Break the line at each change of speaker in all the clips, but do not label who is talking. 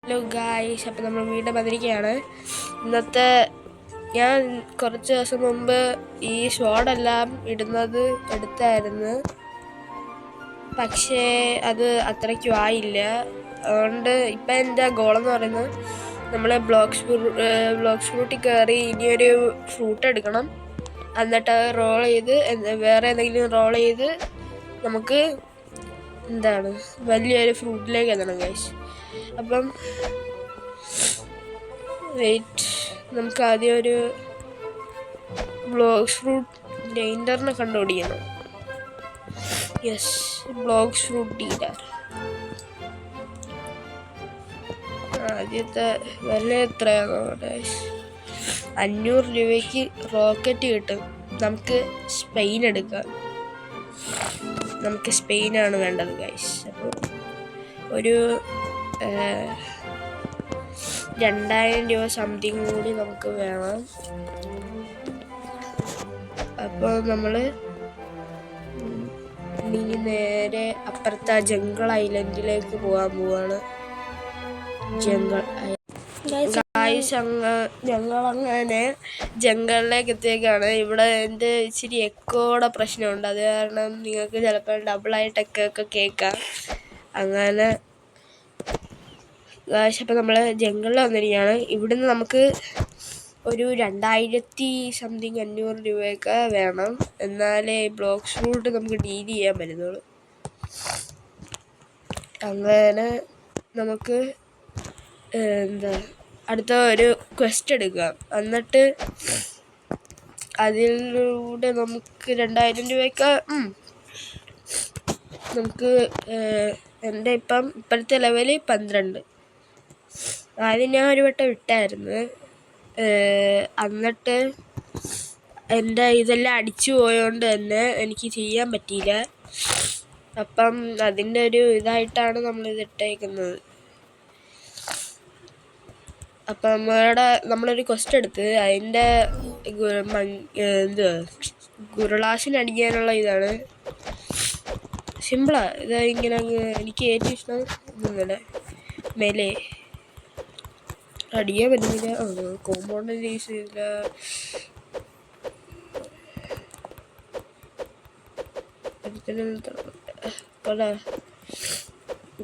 Hello guys, അപ്പോൾ നമ്മൾ വീണ്ടും വന്നിരിക്കുകയാണ്. ഇന്നത്തെ ഞാൻ കുറച്ച് ദിവസം മുമ്പ് ഈ ഷോർട്ടെല്ലാം എടുത്തായിരുന്നു, പക്ഷേ അത് അത്രയ്ക്കും ആയില്ല. അതുകൊണ്ട് ഇപ്പം എൻ്റെ ഗോളെന്ന് പറയുന്നത് നമ്മൾ ബ്ലോക്സ് ഫ്രൂട്ടിൽ കയറി ഇനിയൊരു ഫ്രൂട്ട് എടുക്കണം. എന്നിട്ട് അത് റോൾ ചെയ്ത് വേറെ എന്തെങ്കിലും റോൾ ചെയ്ത് നമുക്ക് വലിയൊരു ഫ്രൂട്ടിലേക്ക് എത്തണം ഗൈസ്. അപ്പം വെയിറ്റ്, നമുക്ക് ആദ്യം ഒരു ബ്ലോക്സ് ഫ്രൂട്ട് ഗ്രൈൻഡറിനെ കണ്ടുപിടിക്കണം. Yes, blocks fruit dealer. ആദ്യത്തെ വില എത്രയാണോ? 500 രൂപയ്ക്ക് റോക്കറ്റ് കിട്ടും. നമുക്ക് സ്പെയിൻ എടുക്കാം. നമുക്ക് സ്പെയിനാണ് വേണ്ടത് ഗൈസ്. അപ്പോൾ ഒരു 2000 രൂപ സംതിങ് കൂടി നമുക്ക് വേണം. അപ്പോൾ നമ്മൾ ഇനി നേരെ അപ്പുറത്തെ ജംഗിൾ ഐലൻഡിലേക്ക് പോവാണ്. ഞങ്ങളങ്ങനെ ജംഗിളിലേക്ക് എത്തിയേക്കാണ്. ഇവിടെ എൻ്റെ ഇച്ചിരി എക്കോടെ പ്രശ്നമുണ്ട്. അത് കാരണം നിങ്ങൾക്ക് ചിലപ്പോൾ ഡബിളായിട്ട് ഒക്കെ കേൾക്കാം. അങ്ങനെ അപ്പോൾ നമ്മൾ ജംഗിളിൽ വന്നിരിക്കുകയാണ്. ഇവിടുന്ന് നമുക്ക് ഒരു 2500 രൂപയൊക്കെ വേണം. എന്നാലേ ബ്ലോക്സ് ഫ്രൂട്ട് നമുക്ക് ഡീൽ ചെയ്യാൻ പറ്റുന്നുള്ളൂ. അങ്ങനെ നമുക്ക് അടുത്ത ഒരു ക്വസ്റ്റ് എടുക്കാം. എന്നിട്ട് അതിലൂടെ നമുക്ക് 2000 രൂപയൊക്കെ നമുക്ക് എൻ്റെ ഇപ്പോഴത്തെ ലെവല് 12. ആദ്യം ഞാൻ ഒരു വട്ടം വിട്ടായിരുന്നു. എന്നിട്ട് എൻ്റെ ഇതെല്ലാം അടിച്ചു പോയതുകൊണ്ട് തന്നെ എനിക്ക് ചെയ്യാൻ പറ്റിയില്ല. അപ്പം അതിൻ്റെ ഒരു ഇതായിട്ടാണ് നമ്മളിത് ഇട്ടേക്കുന്നത്. അപ്പം നമ്മളൊരു ക്വസ്റ്റ് എടുത്ത് അതിൻ്റെ ഗുരുളാശിനടിക്കാനുള്ള ഇതാണ്. സിമ്പിളാണ് ഇത്. ഇങ്ങനെ എനിക്ക് ഏറ്റവും ഇഷ്ടം ഇങ്ങനെ മേലെ അടിക്കാൻ പറ്റുന്നില്ല. കോമ്പൗണ്ട് യൂസ് ചെയ്തില്ല.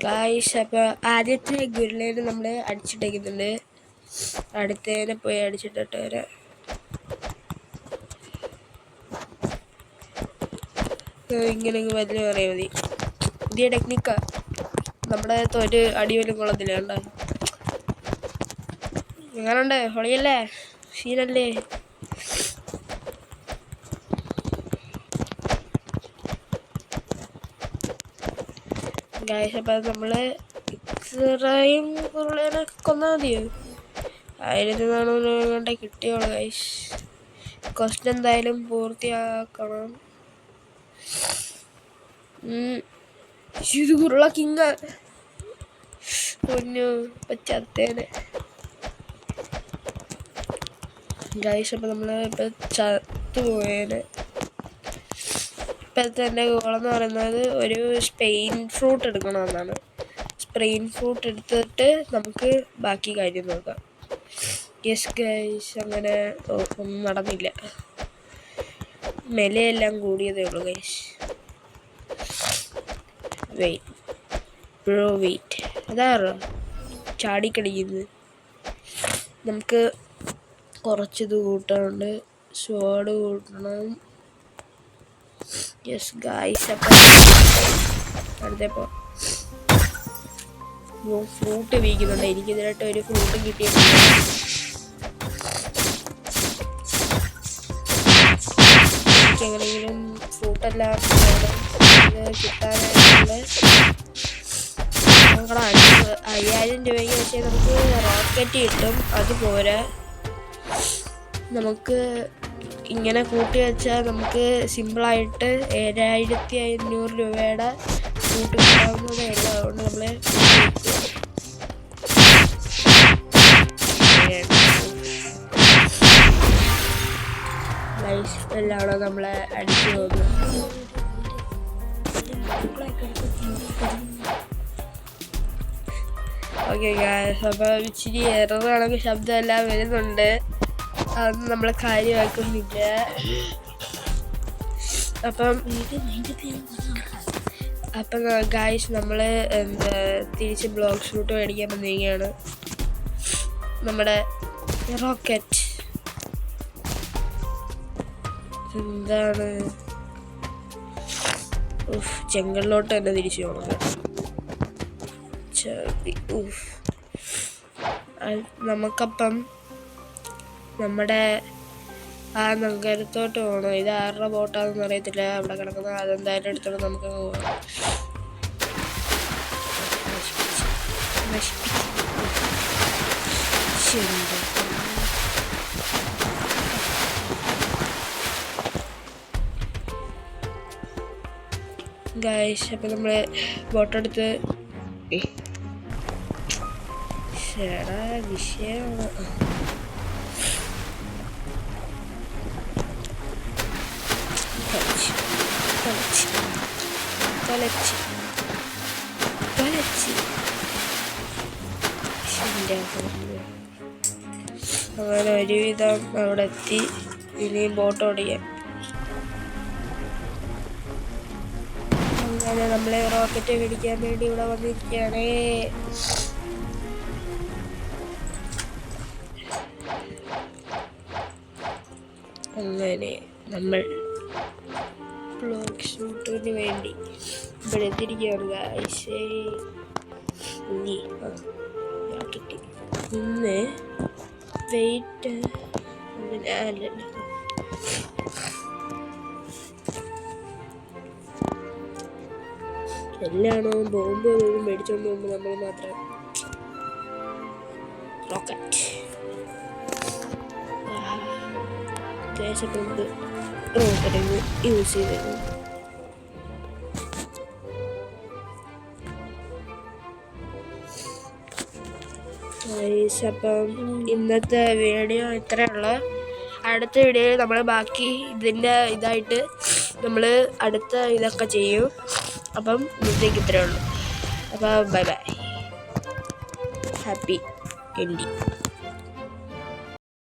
ഗായ്സ്, അപ്പോൾ ആദ്യത്തെ ഗുരുളേനെ നമ്മൾ അടിച്ചിട്ടേക്കുന്നുണ്ട്. അടുത്തേനെ പോയി അടിച്ചിട്ടിട്ട് വരാം. ഇങ്ങനെ വലിയ പറയാൻ മതി. പുതിയ ടെക്നിക്കാ. നമ്മുടെ ഒരു അടിവലും കൊള്ളത്തില്ല. കണ്ടോ എങ്ങനുണ്ട്? പൊളിയല്ലേ? സീനല്ലേ? ഗായ്സ്, അപ്പം നമ്മൾ ഇത്രയും ഉള്ളതിനെ കൊന്നാൽ മതിയോ? 1400 രൂപ കിട്ടിയോളൂ ഗായ്സ്. ക്വസ്റ്റ് എന്തായാലും പൂർത്തിയാക്കണം. ഇത് ഉരുള കിങ് പൊന്നു പച്ചത്തേനെ ഗായ്സ്. അപ്പം നമ്മൾ ഇപ്പം ചത്തുപോയേനെ. ഇപ്പോഴത്തെ എൻ്റെ ഗോളെന്ന് പറയുന്നത് ഒരു സ്പെയിൻ ഫ്രൂട്ട് എടുക്കണമെന്നാണ്. സ്പെയിൻ ഫ്രൂട്ട് എടുത്തിട്ട് നമുക്ക് ബാക്കി കാര്യം നോക്കാം. യെസ് ഗൈസ്, അങ്ങനെ ഒന്നും നടന്നില്ല. മെലയെല്ലാം കൂടിയതേ ഉള്ളൂ ഗൈസ്. വെയിറ്റ് അതാറോ ചാടിക്കടിക്കുന്നത്. നമുക്ക് കുറച്ചിത് കൂട്ടാനുണ്ട്. സ്വാഡ് കൂട്ടണം. യെസ് ഗൈസ്, അപ്പം അടുത്തപ്പോൾ ഫ്രൂട്ട് വീക്കുന്നുണ്ട്. എനിക്ക് ഇതിനായിട്ട് ഒരു ഫ്രൂട്ട് കിട്ടിയിട്ടുണ്ട്. എനിക്ക് എങ്ങനെയെങ്കിലും ഫ്രൂട്ടെല്ലാം കിട്ടാനായിട്ടുള്ള 5000 രൂപയ്ക്ക് വെച്ചാൽ നമുക്ക് റോക്കറ്റ് കിട്ടും. അതുപോലെ നമുക്ക് ഇങ്ങനെ കൂട്ടി വെച്ചാൽ നമുക്ക് സിമ്പിളായിട്ട് 7500 രൂപയുടെ ഫ്രൂട്ട് കിട്ടാവുന്നതേ ഉള്ളൂ. അതുകൊണ്ട് നമ്മൾ എല്ലാണോ നമ്മളെ അടിച്ചു പോകുന്നത്. ഓക്കെ ഗായ്സ്, അപ്പം ഇച്ചിരി എററാണെങ്കിൽ ശബ്ദം എല്ലാം വരുന്നുണ്ട്, അതൊന്നും നമ്മൾ കാര്യമാക്കുന്നില്ല. അപ്പം ഗായ്സ് നമ്മൾ തിരിച്ച് ബ്ലോക്ക് ഷൂട്ട് മേടിക്കാൻ വന്നിരിക്കുകയാണ്. നമ്മുടെ റോക്കറ്റ് എന്താണ് ജംഗിളിലോട്ട് തന്നെ തിരിച്ചു പോകണം. നമുക്കപ്പം നമ്മുടെ ആ നഗരത്തോട്ട് പോകണം. ഇത് ആരുടെ ബോട്ടാണെന്ന് അറിയത്തില്ല അവിടെ കിടക്കുന്നത്. അതെന്തായാലും എടുത്തോണ്ട് നമുക്ക് പോകാം. ഗായ്സ്, അപ്പം നമ്മൾ ബോട്ടെടുത്ത് വിഷയമാണ്. അങ്ങനെ ഒരുവിധം അവിടെ എത്തി. ഇനിയും ബോട്ട് ഓടിക്കാൻ. അങ്ങനെ നമ്മളെ റോക്കറ്റ് പിടിക്കാൻ വേണ്ടി ഇവിടെ വന്നിരിക്കുകയാണ്. അങ്ങനെ നമ്മൾ ബ്ലോക്ക് ഷൂട്ടിന് വേണ്ടി ഇവിടെ എത്തിയിരിക്കുകയാണ് ഗായ്സ്. ഇന്ന് വെയിറ്റ് എല്ലാണോ ബോംബ് മേടിച്ചോണ്ട് പോകുമ്പോൾ നമ്മൾ മാത്രം റോക്കറ്റ് ദേശത്തുണ്ട് റോക്കറ്റ് യൂസ് ചെയ്തിരുന്നു. അപ്പം ഇന്നത്തെ വീഡിയോ ഇത്രയുള്ള. അടുത്ത വീഡിയോയിൽ നമ്മൾ ബാക്കി ഇതിൻ്റെ ഇതായിട്ട് നമ്മൾ അടുത്ത ഇതൊക്കെ ചെയ്യും. അപ്പം ഇന്നത്തേക്ക് ഇത്രയേ ഉള്ളൂ. അപ്പോൾ ബൈ ബൈ, ഹാപ്പി എൻഡിങ്.